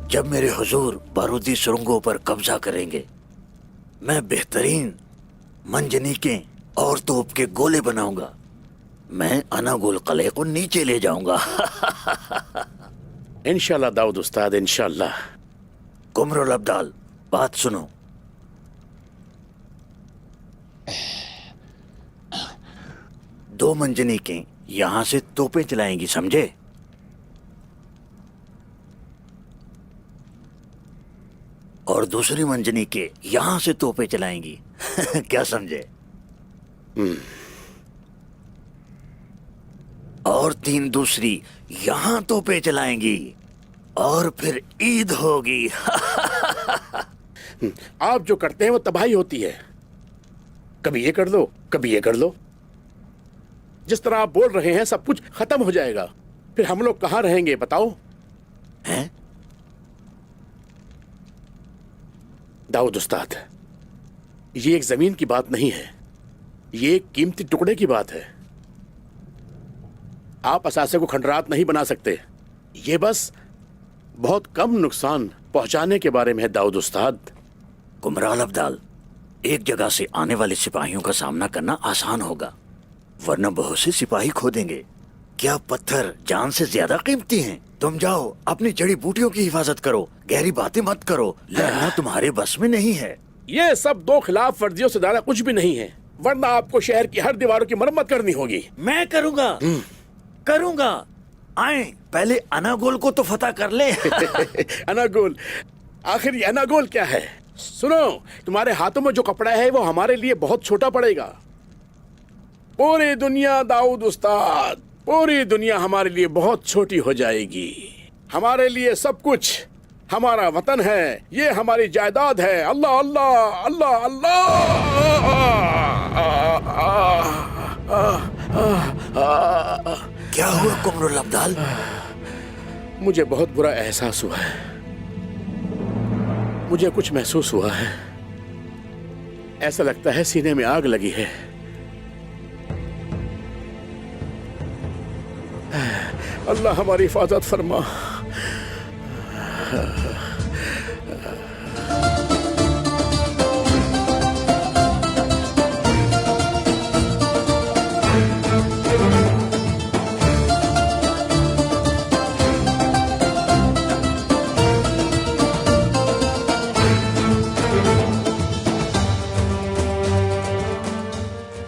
جب میرے حضور بارودی سرنگوں پر قبضہ کریں گے میں بہترین منجنیقیں اور توپ کے گولے بناؤں گا. میں اناگول قلعے کو نیچے لے جاؤں گا. انشاءاللہ داؤد استاد، انشاءاللہ. قمر الابدال بات سنو. دو منجنیقیں یہاں سے توپیں چلائیں گی، سمجھے؟ اور دوسری منجنیقیں یہاں سے توپیں چلائیں گی. کیا سمجھے؟ اور تین دوسری یہاں توپیں چلائیں گی اور پھر عید ہوگی. آپ جو کرتے ہیں وہ تباہی ہوتی ہے. کبھی یہ کر لو، کبھی یہ کر لو. جس طرح آپ بول رہے ہیں سب کچھ ختم ہو جائے گا. پھر ہم لوگ کہاں رہیں گے بتاؤ؟ ہیں؟ داؤد استاد، یہ ایک زمین کی بات نہیں ہے، یہ ایک قیمتی ٹکڑے کی بات ہے. آپ اثاثے کو کھنڈرات نہیں بنا سکتے. یہ بس بہت کم نقصان پہنچانے کے بارے میں ہے داؤد استاد. کمرال ابدال، ایک جگہ سے آنے والے سپاہیوں کا سامنا کرنا آسان ہوگا، ورنہ بہت سے سپاہی کھو دیں گے. کیا پتھر جان سے زیادہ قیمتی ہیں؟ تم جاؤ اپنی جڑی بوٹیوں کی حفاظت کرو، گہری باتیں مت کرو، لڑنا تمہارے بس میں نہیں ہے. یہ سب دو خلاف ورزیوں سے زیادہ کچھ بھی نہیں ہے، ورنہ آپ کو شہر کی ہر دیواروں کی مرمت کرنی ہوگی. میں کروں گا. آئیں پہلے اناگول کو تو فتح کر لیں. اناگول؟ آخر یہ اناگول کیا ہے؟ سنو، تمہارے ہاتھوں میں جو کپڑا ہے وہ ہمارے لیے بہت چھوٹا پڑے گا. پوری دنیا داؤد استاد، پوری دنیا ہمارے لیے بہت چھوٹی ہو جائے گی. ہمارے لیے سب کچھ ہمارا وطن ہے، یہ ہماری جائیداد ہے. اللہ اللہ اللہ اللہ. کیا ہوا قمر الابدال؟ مجھے بہت برا احساس ہوا ہے. مجھے کچھ محسوس ہوا ہے. ایسا لگتا ہے سینے میں آگ لگی ہے. اللہ ہماری حفاظت فرما.